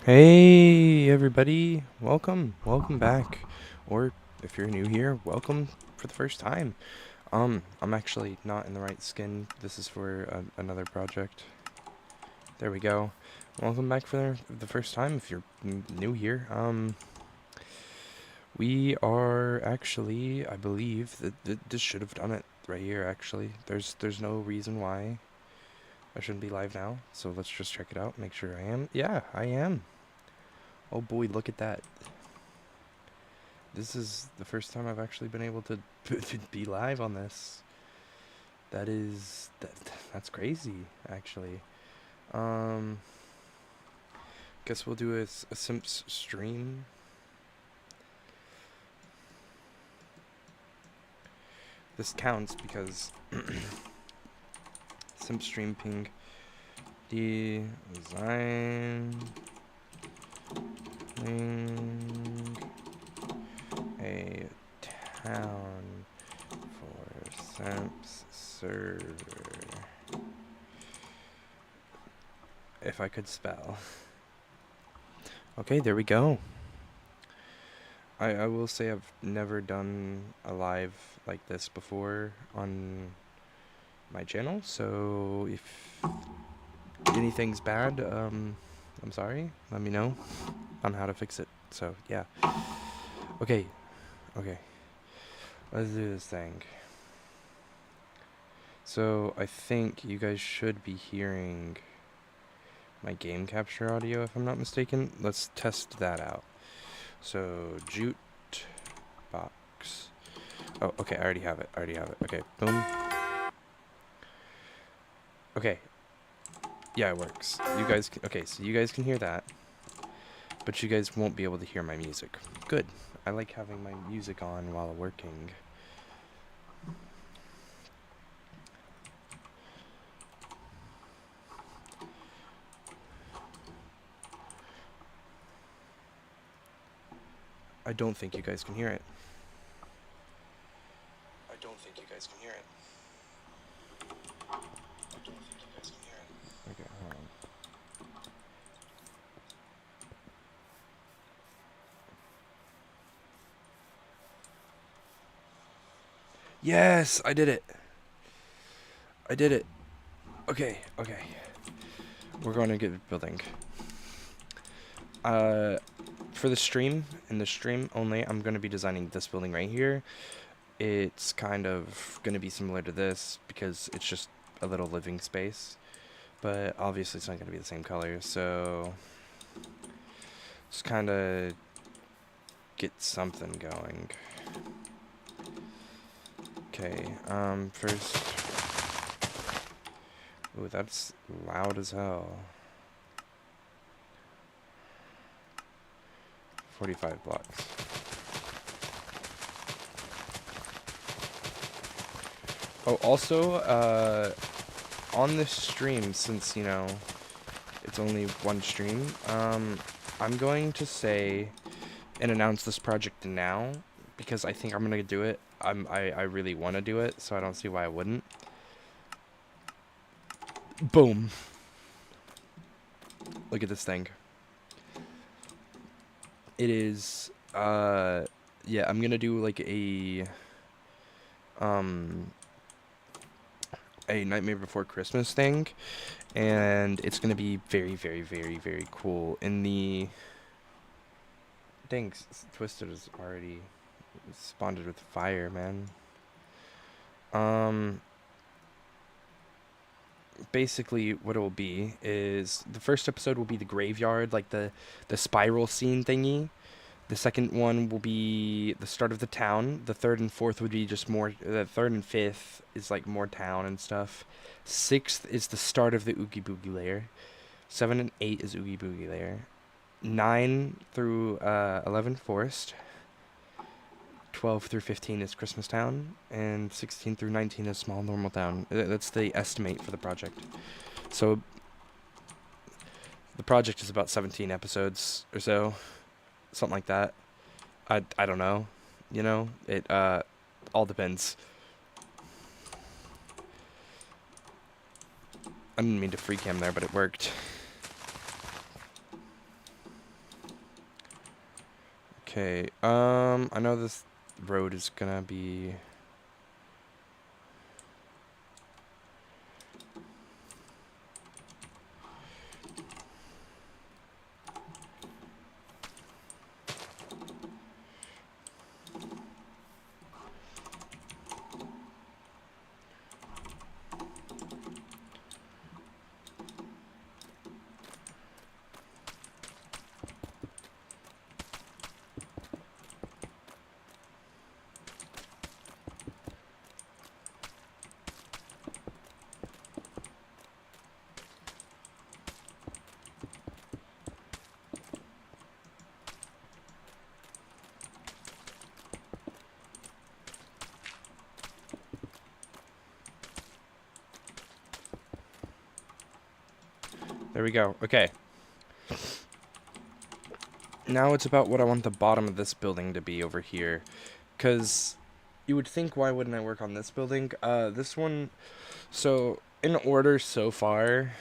Hey everybody, welcome back. Or if you're new here, welcome for the first time. I'm actually not in the right skin. This is for another project. There we go. Welcome back for the first time if you're new here. We are actually, I believe that this should have done it right here actually. There's no reason why I shouldn't be live now. So let's just check it out, make sure I am. Yeah, I am. Oh boy, look at that. This is the first time I've actually been able to be live on this. That's crazy, actually. Um, guess we'll do a Simps stream. This counts because Simp stream ping design a town for Simps server. If I could spell. Okay, there we go. I will say I've never done a live like this before on my channel, so if anything's bad, I'm sorry. Let me know on how to fix it. So, yeah. Okay. Let's do this thing. So, I think you guys should be hearing my game capture audio, if I'm not mistaken. Let's test that out. So, jute box. Oh, okay, I already have it. Okay, boom. Okay. Yeah, it works. Okay, so you guys can hear that. But you guys won't be able to hear my music. Good. I like having my music on while working. I don't think you guys can hear it. Okay, hold on. Yes, I did it. Okay. We're going to get building. For the stream, in the stream only, I'm going to be designing this building right here. It's kind of going to be similar to this because it's just a little living space. But obviously it's not going to be the same color, so just kind of get something going. Okay, first... Ooh, that's loud as hell. 45 blocks. Oh, also, on this stream, since, you know, it's only one stream, I'm going to say and announce this project now, because I think I'm going to do it. I really want to do it, so I don't see why I wouldn't. Boom. Look at this thing. It is, yeah, I'm going to do, like, a Nightmare Before Christmas thing, and it's going to be very, very, very, very cool. In the... Dang, Twisted is already spawned with fire, man. Basically what it will be is the first episode will be the graveyard, like the spiral scene thingy. The second one will be the start of the town. The third and fourth would be just more. The third and fifth is like more town and stuff. Sixth is the start of the Oogie Boogie layer. 7 and 8 is Oogie Boogie layer. 9 through 11 forest. 12 through 15 is Christmas Town, and 16 through 19 is Small Normal Town. That's the estimate for the project. So the project is about 17 episodes or so, something like that. I don't know, you know, it all depends. I didn't mean to free cam there, but it worked. Okay, I know this road is gonna be... There we go. Okay. Now it's about what I want the bottom of this building to be over here. Because you would think, why wouldn't I work on this building? This one... So, in order so far,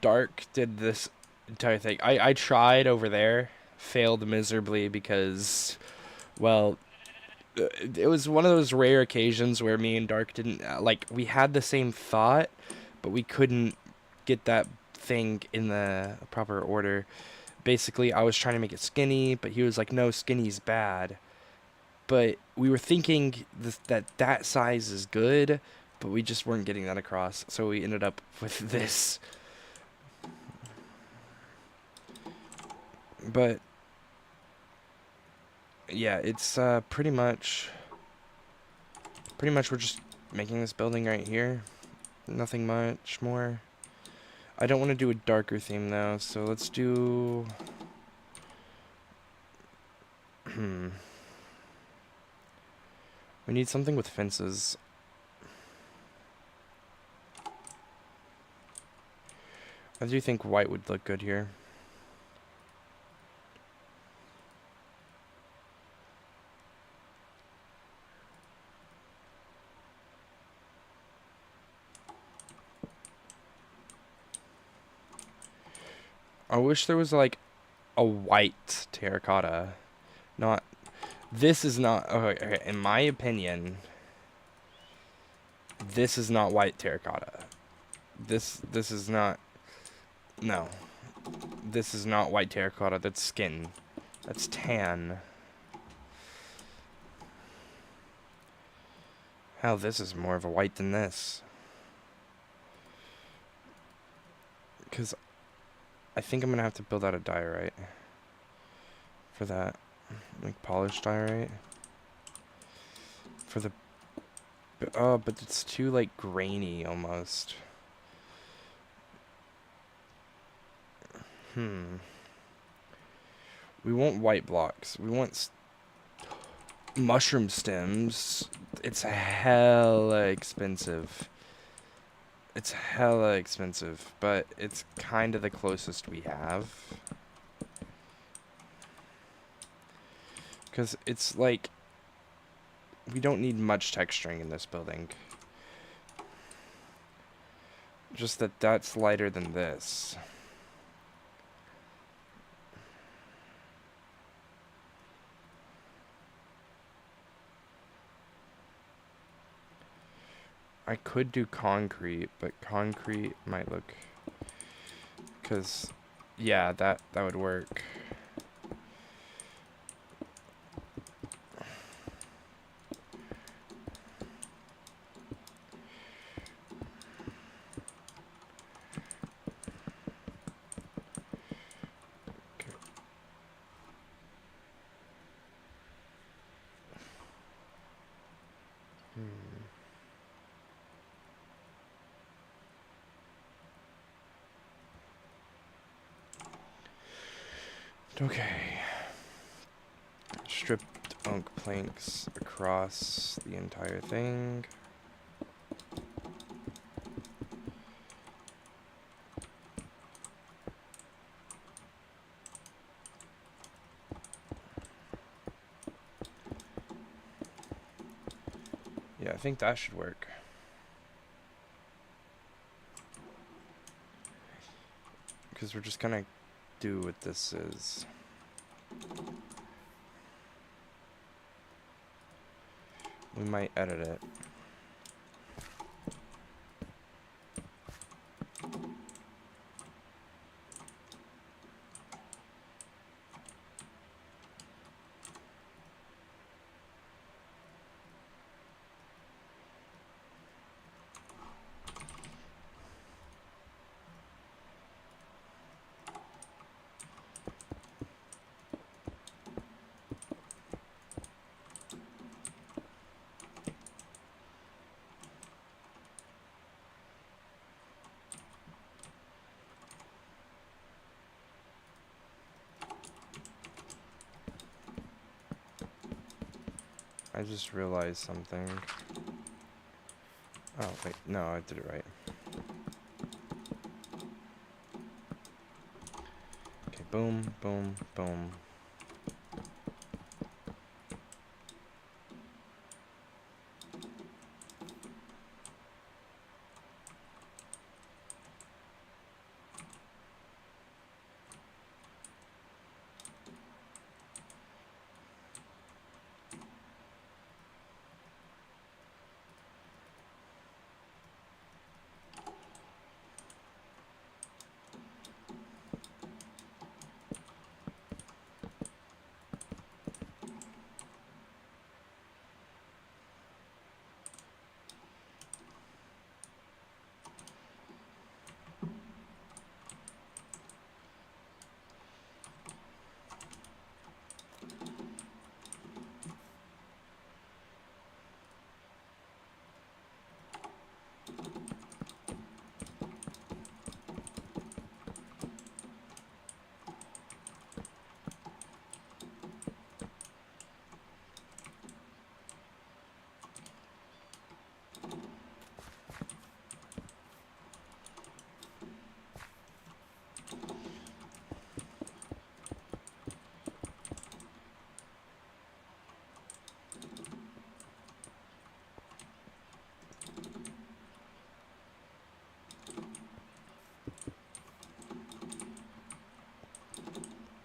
Dark did this entire thing. I tried over there, failed miserably because, well, it was one of those rare occasions where me and Dark didn't, like, we had the same thought, but we couldn't get that thing in the proper order. Basically, I was trying to make it skinny, but he was like, no, skinny's bad. But we were thinking that size is good, but we just weren't getting that across. So we ended up with this. But yeah, it's pretty much we're just making this building right here. Nothing much more. I don't want to do a darker theme though, so let's do we need something with fences. I do think white would look good here. I wish there was like a white terracotta. Not... This is not... Okay, in my opinion, this is not white terracotta. This is not... No. This is not white terracotta. That's skin. That's tan. Hell, this is more of a white than this. Because I think I'm going to have to build out a diorite for that. Like polished diorite. For the... Oh, but it's too, like, grainy almost. We want white blocks. We want mushroom stems. It's hella expensive. It's hella expensive, but it's kind of the closest we have. Because it's like, we don't need much texturing in this building. Just that that's lighter than this. I could do concrete, but concrete might look... Because, yeah, that would work. Okay. Stripped oak planks across the entire thing. Yeah, I think that should work. Because we're just gonna do what this is. We might edit it. I just realized something. Oh, wait, no, I did it right. Okay, boom, boom, boom.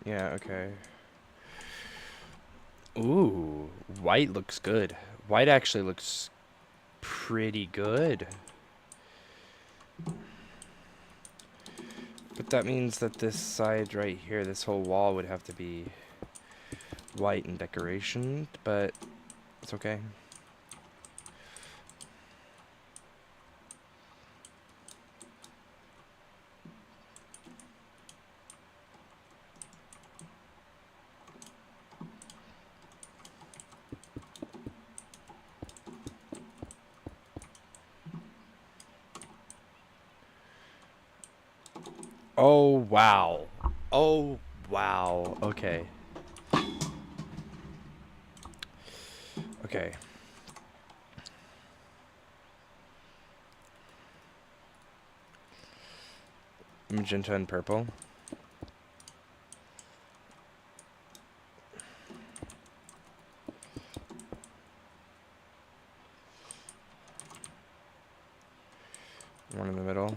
Yeah, okay. Ooh, white looks good. White actually looks pretty good. But that means that this side right here, this whole wall would have to be white and decoration, but it's okay. Oh, wow. Oh, wow. Okay. Okay. Magenta and purple. One in the middle.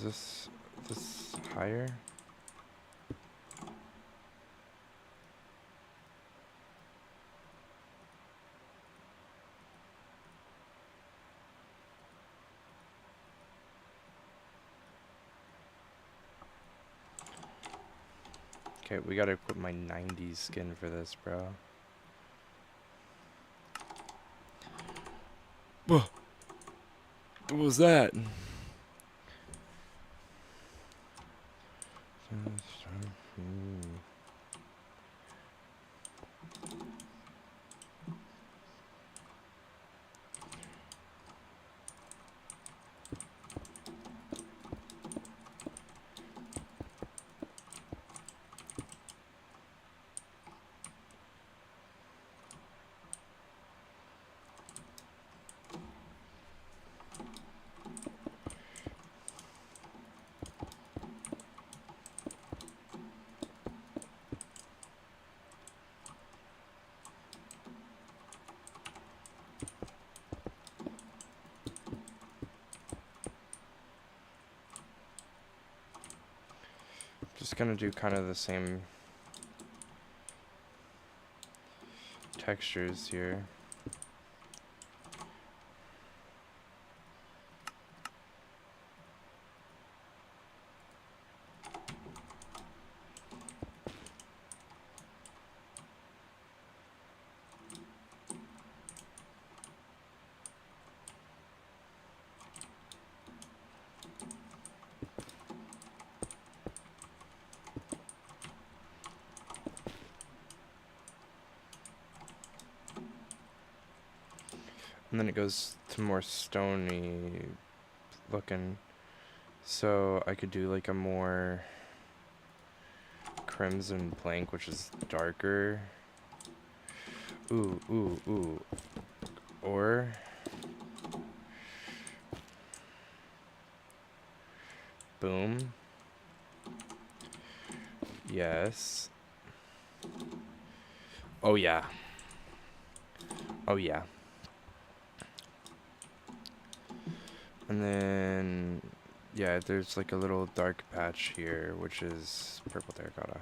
Is this higher? Okay, we gotta equip my 90s skin for this, bro. What was that? just gonna do kind of the same textures here. And then it goes to more stony looking. So I could do like a more crimson blank, which is darker. Ooh, ooh, ooh. Or boom. Yes. Oh yeah. Oh yeah. And then, yeah, there's like a little dark patch here, which is purple terracotta.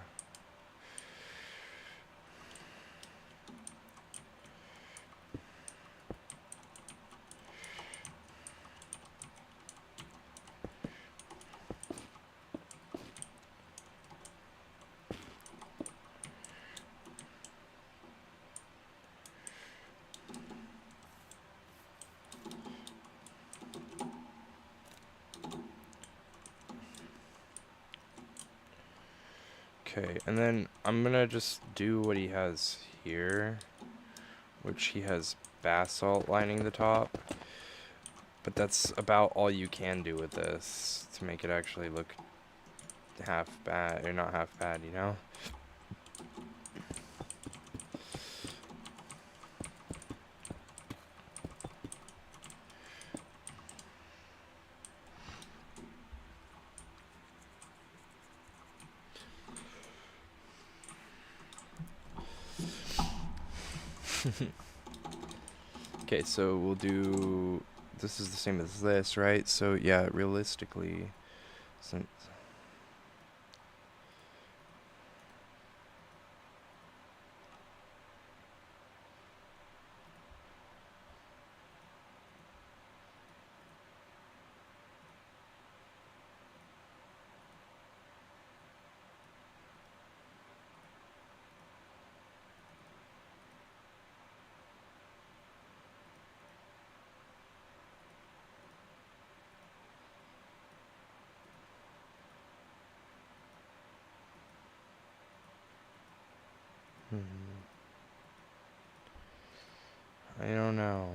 Okay, and then I'm gonna just do what he has here, which he has basalt lining the top, but that's about all you can do with this to make it actually look half bad, or not half bad, you know? Okay, so we'll do, this is the same as this, right? So yeah, realistically, since I don't know.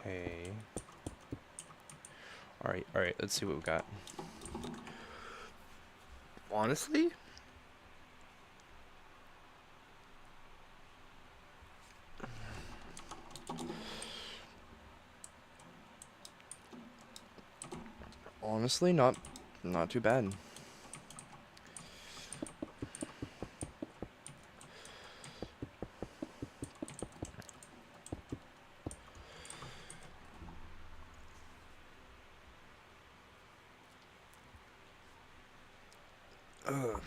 Okay. Alright, let's see what we got. Honestly? Honestly, not too bad. Ugh.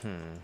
Hmm.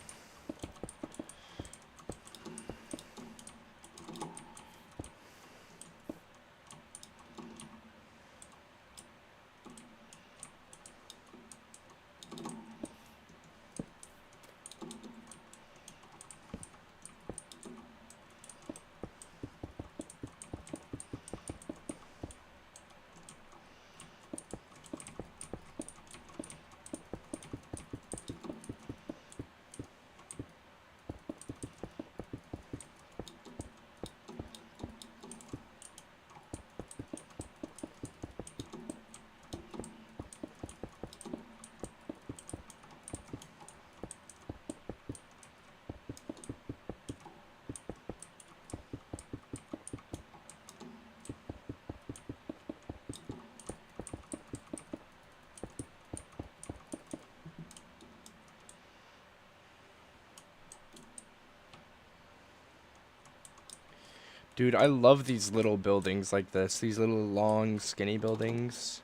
Dude, I love these little buildings like this. These little long, skinny buildings.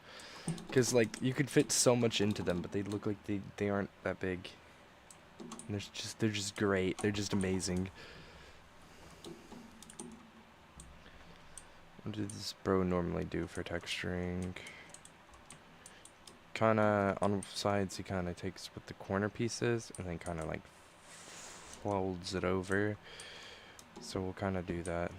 Because, like, you could fit so much into them, but they look like they aren't that big. And they're just great. They're just amazing. What does this bro normally do for texturing? Kinda, on sides, he kinda takes with the corner pieces, and then kinda, like, folds it over. So we'll kinda do that.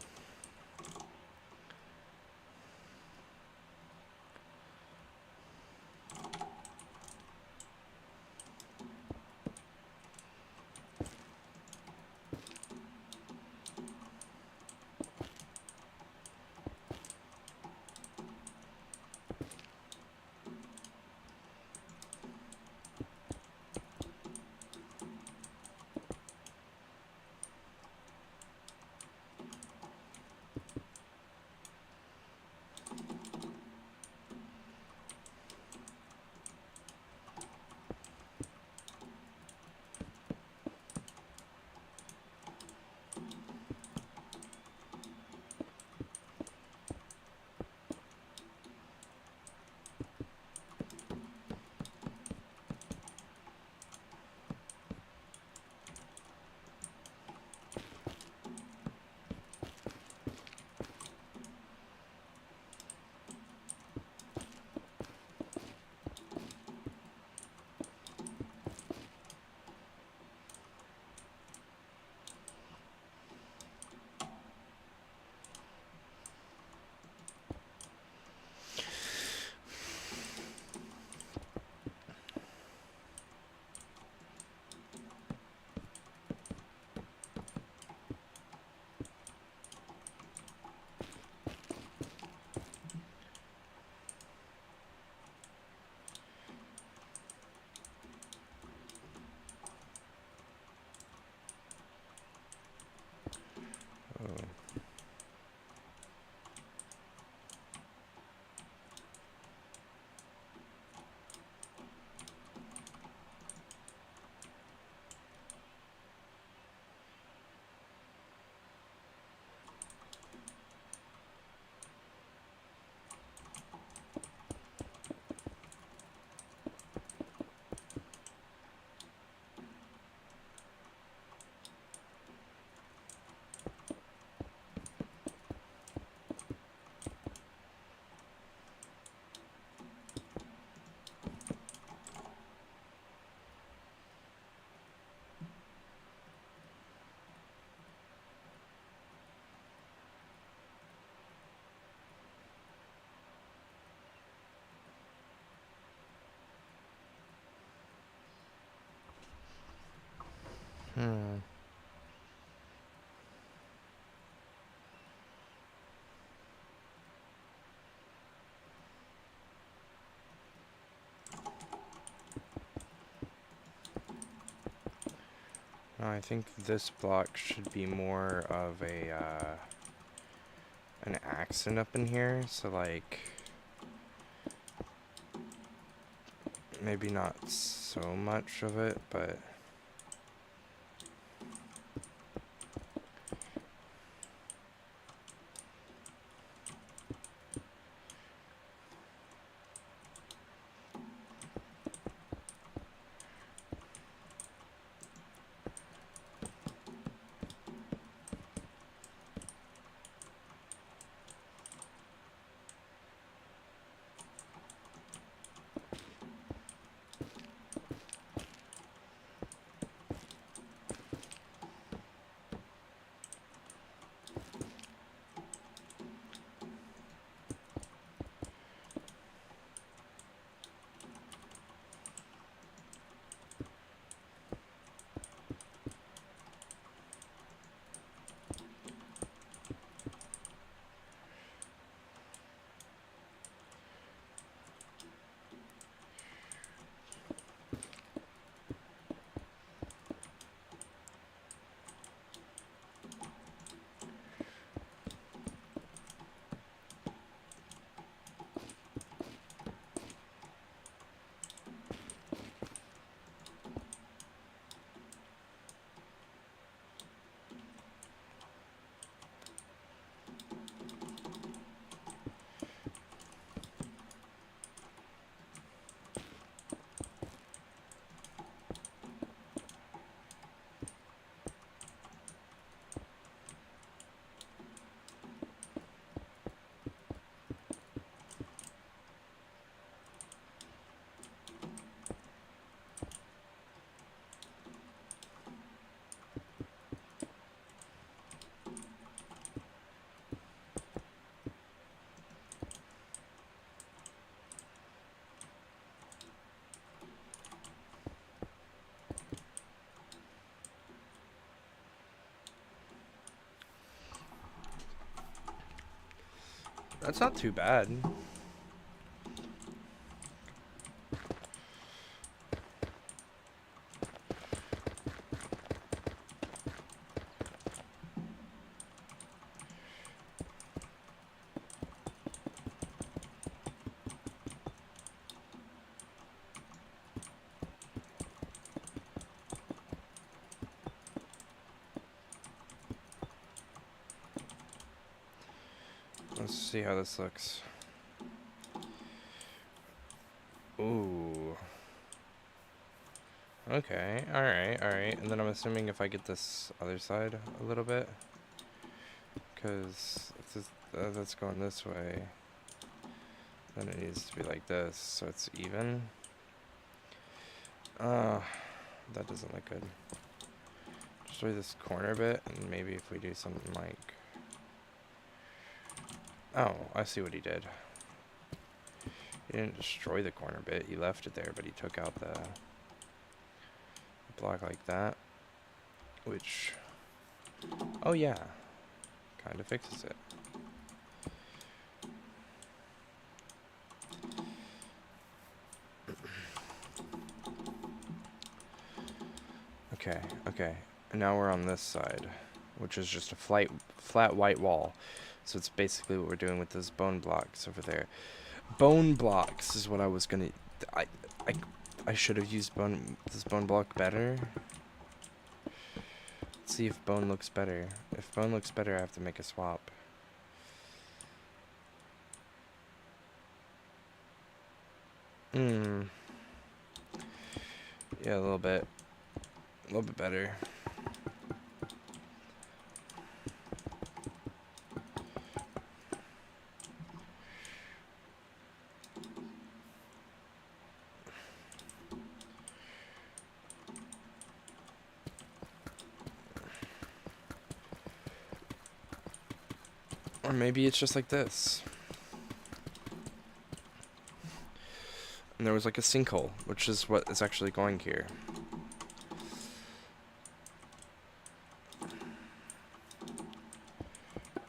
Hmm. No, I think this block should be more of a, an accent up in here, so like, maybe not so much of it, but... That's not too bad. Let's see how this looks. Ooh. Okay, alright, alright. And then I'm assuming if I get this other side a little bit, because that's going this way, then it needs to be like this, so it's even. That doesn't look good. Destroy this corner bit, and maybe if we do something like... Oh, I see what he did. He didn't destroy the corner bit, he left it there, but he took out the block like that, which... Oh yeah, kind of fixes it. Okay, okay. And now we're on this side, which is just a flat white wall. So it's basically what we're doing with those bone blocks over there. Bone blocks is what I was gonna... I should have used this bone block better. Let's see if bone looks better. If bone looks better, I have to make a swap. Yeah, a little bit. A little bit better. Or maybe it's just like this. And there was like a sinkhole, which is what is actually going here.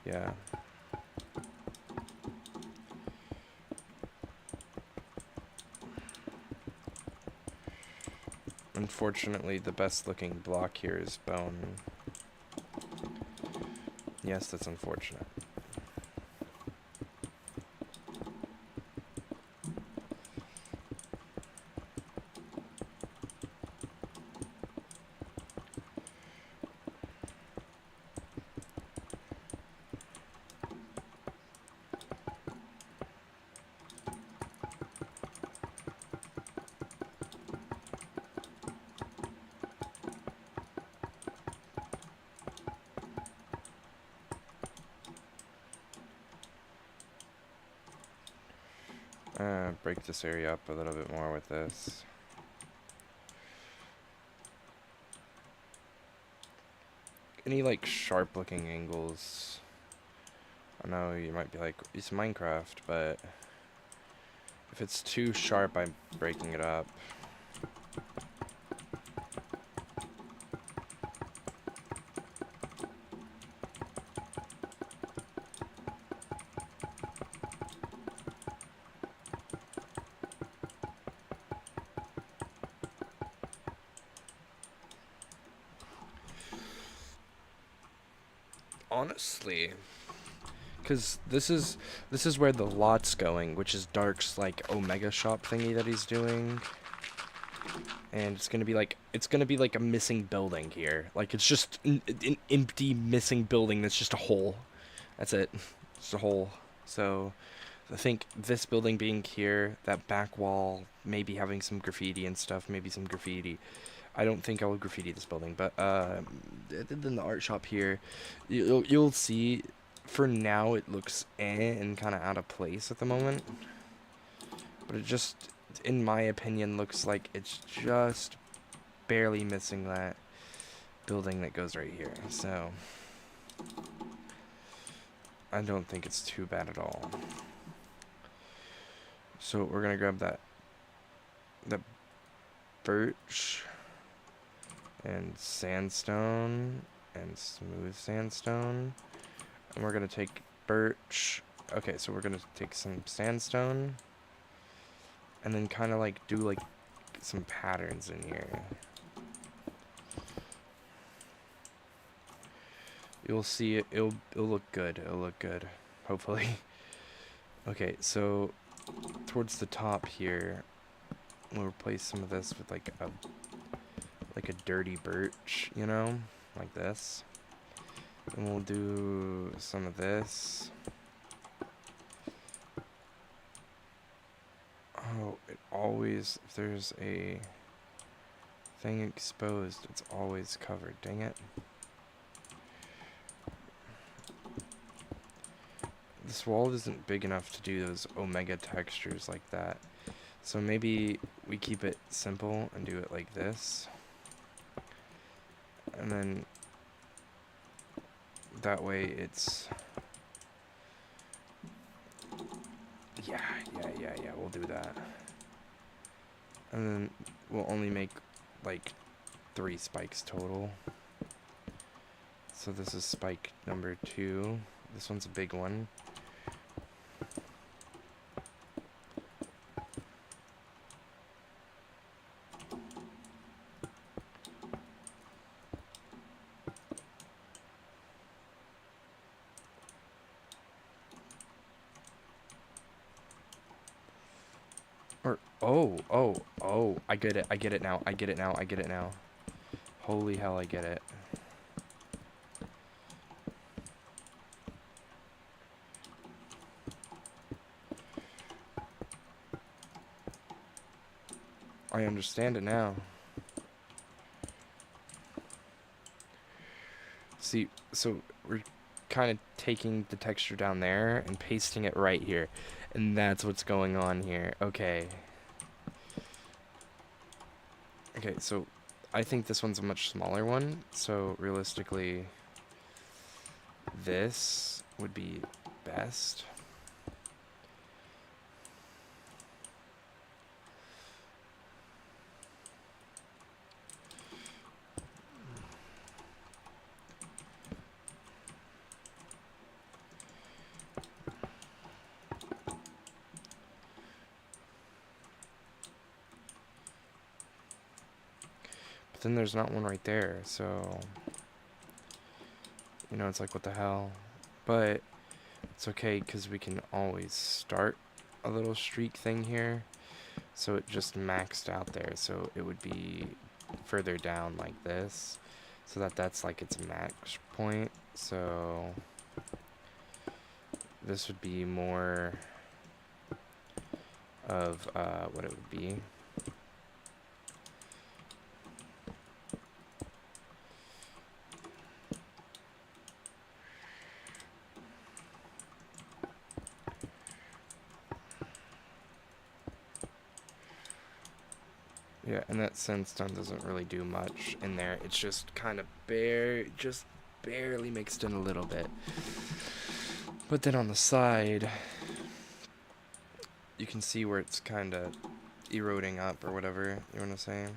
Yeah. Unfortunately, the best looking block here is bone. Yes, that's unfortunate. Break this area up a little bit more with this. Any like sharp looking angles? I know you might be like, it's Minecraft, but if it's too sharp, I'm breaking it up. Honestly, because this is where the lot's going, which is Dark's like Omega shop thingy that he's doing, and it's gonna be like a missing building here. Like it's just an empty missing building that's just a hole. That's it, just a hole. So I think this building being here, that back wall maybe having some graffiti and stuff, maybe some graffiti. I don't think I will graffiti this building, but then the art shop here, you'll see. For now, it looks and kind of out of place at the moment, but it just, in my opinion, looks like it's just barely missing that building that goes right here. So I don't think it's too bad at all. So we're gonna grab that birch and sandstone and smooth sandstone, and we're gonna take birch. Okay, so we're gonna take some sandstone and then kind of like do like some patterns in here. You'll see it. It'll look good. It'll look good, hopefully. Okay, so towards the top here, we'll replace some of this with like a dirty birch, you know, like this. And we'll do some of this. Oh, it always, if there's a thing exposed, it's always covered. Dang it. This wall isn't big enough to do those omega textures like that. So maybe we keep it simple and do it like this. And then that way it's... Yeah, we'll do that. And then we'll only make like 3 spikes total. So this is spike number 2. This one's a big one. Oh, I get it now. Holy hell, I get it. I understand it now. See, so we're kind of taking the texture down there and pasting it right here. And that's what's going on here. Okay. Okay, so I think this one's a much smaller one. So realistically, this would be best. But then there's not one right there, so... You know, it's like, what the hell? But it's okay, because we can always start a little streak thing here. So it just maxed out there, so it would be further down like this. So that's like its max point. So this would be more of what it would be. Yeah, and that sandstone doesn't really do much in there. It's just kind of just barely mixed in a little bit. But then on the side, you can see where it's kind of eroding up or whatever you want to say.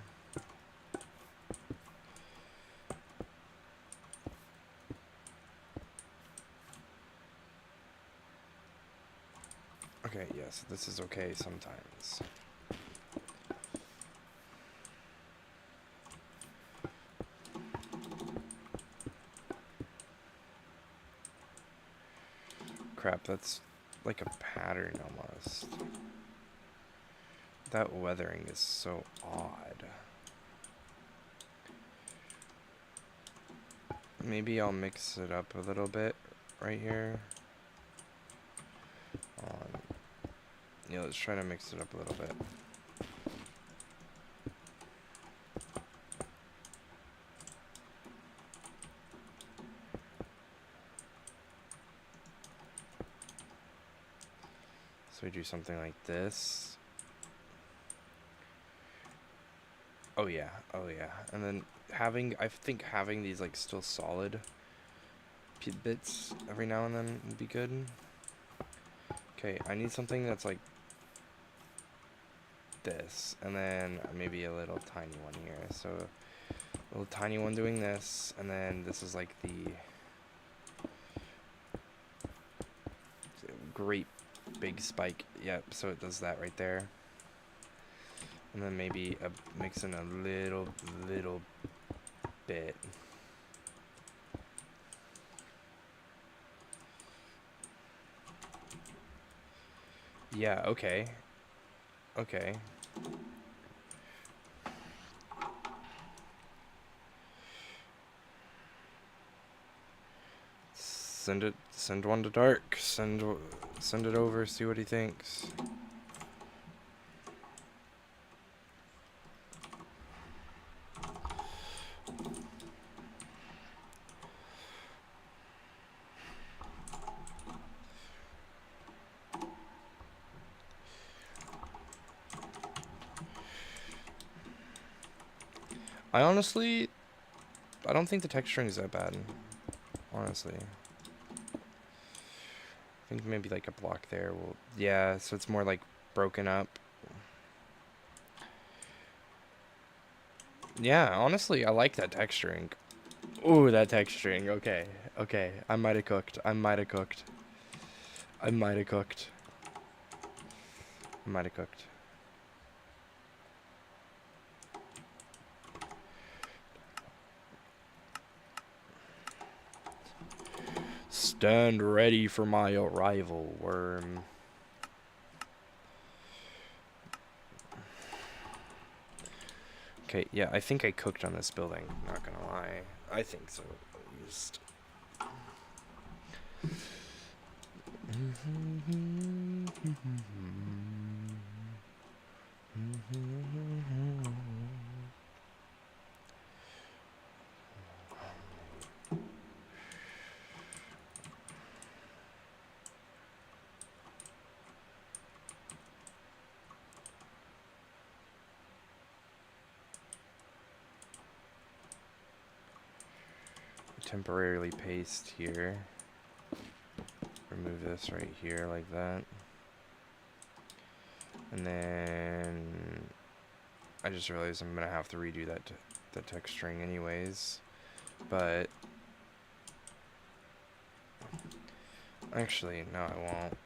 Okay, yes, this is okay sometimes. Crap, that's like a pattern almost. That weathering is so odd. Maybe I'll mix it up a little bit right here. Yeah, let's try to mix it up a little bit. So we do something like this. Oh yeah, oh yeah. And then I think having these like still solid bits every now and then would be good. Okay, I need something that's like this, and then maybe a little tiny one here. So a little tiny one doing this, and then this is like the great big spike. Yep, so it does that right there. And then maybe mix in a little bit. Yeah, okay. Okay. Send one to Dark. Send it over, see what he thinks. I don't think the texturing is that bad, honestly. I think maybe like a block there will, yeah, so it's more like broken up. Yeah, honestly, I like that texturing. Ooh, that texturing, okay, okay, I might have cooked. Stand ready for my arrival, worm. Okay, yeah, I think I cooked on this building, not gonna lie. I think so, at least. Temporarily paste here. Remove this right here like that. And then I just realized I'm gonna have to redo the texturing anyways. But actually, no, I won't.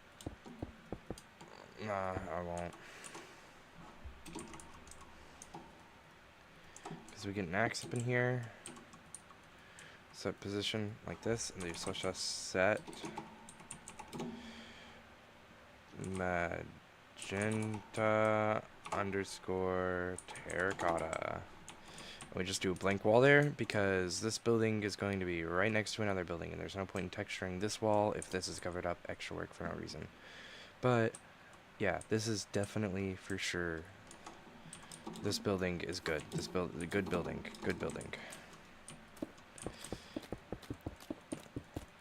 Nah, I won't. Because we get an axe up in here. Set position like this, and then you slash set magenta underscore terracotta. And we just do a blank wall there because this building is going to be right next to another building, and there's no point in texturing this wall if this is covered up. Extra work for no reason. But yeah, this is definitely for sure. This building is good. Good building. Good building.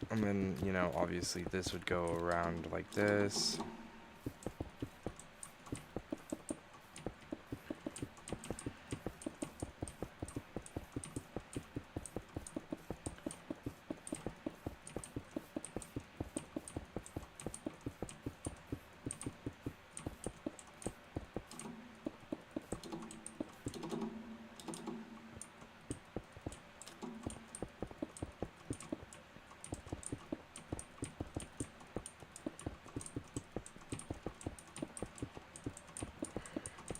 And then, you know, obviously this would go around like this.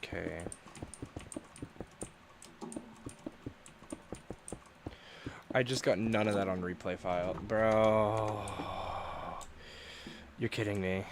Okay. I just got none of that on replay file. Bro. You're kidding me.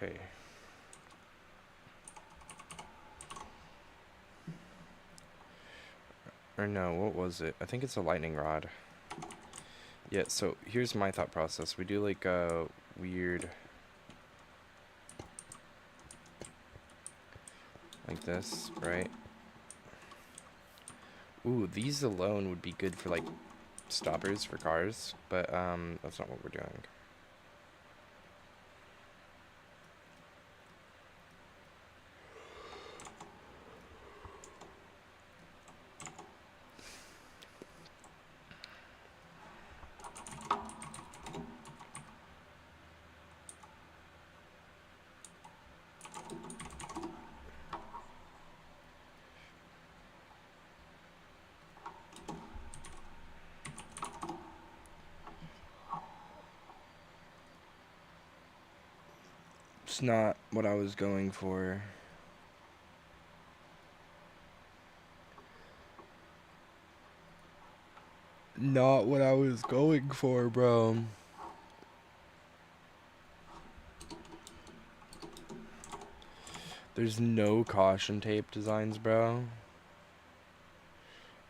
Okay. Or no, what was it? I think it's a lightning rod. Yeah, so here's my thought process. We do like a weird... like this, right? Ooh, these alone would be good for like stoppers for cars, but that's not what we're doing. It's not what I was going for. Not what I was going for, bro. There's no caution tape designs, bro.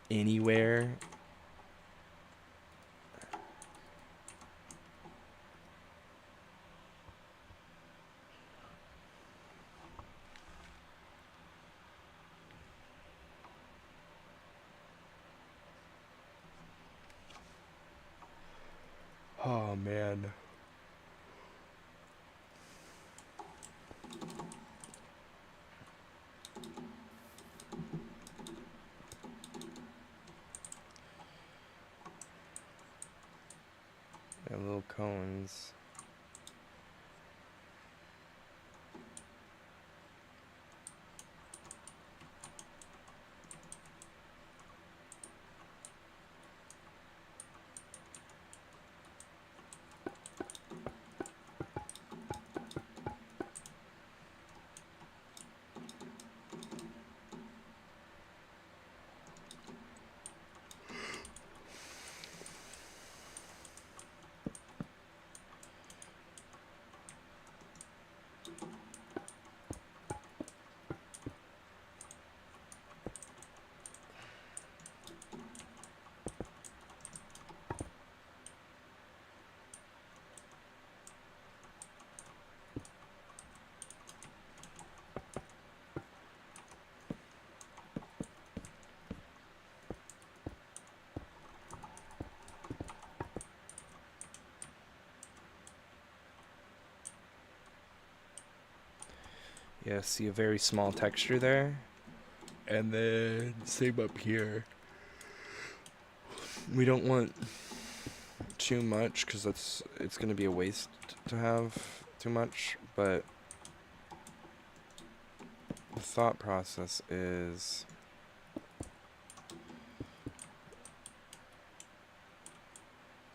Anywhere. Oh, man. Got little cones. Yeah, see a very small texture there. And then same up here. We don't want too much because it's gonna be a waste to have too much, but the thought process is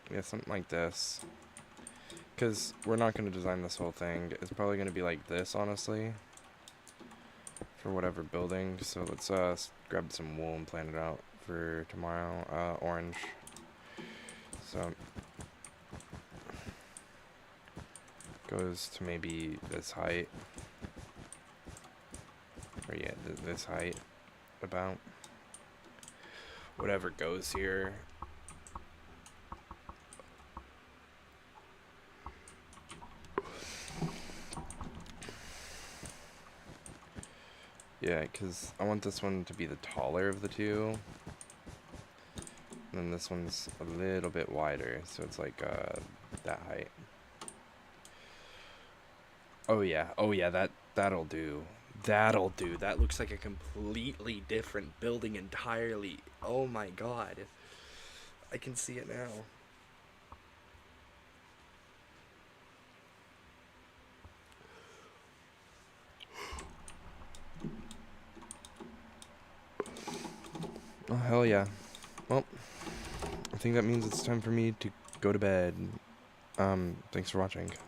yeah, something like this, because we're not gonna design this whole thing. It's probably gonna be like this, honestly, for whatever building. So let's grab some wool and plan it out for tomorrow. Orange. So goes to maybe this height, or yeah, this height, about whatever goes here. Yeah, because I want this one to be the taller of the two. And then this one's a little bit wider, so it's like that height. Oh yeah, that'll do. That'll do. That looks like a completely different building entirely. Oh my god. I can see it now. Oh hell yeah. Well, I think that means it's time for me to go to bed. Thanks for watching.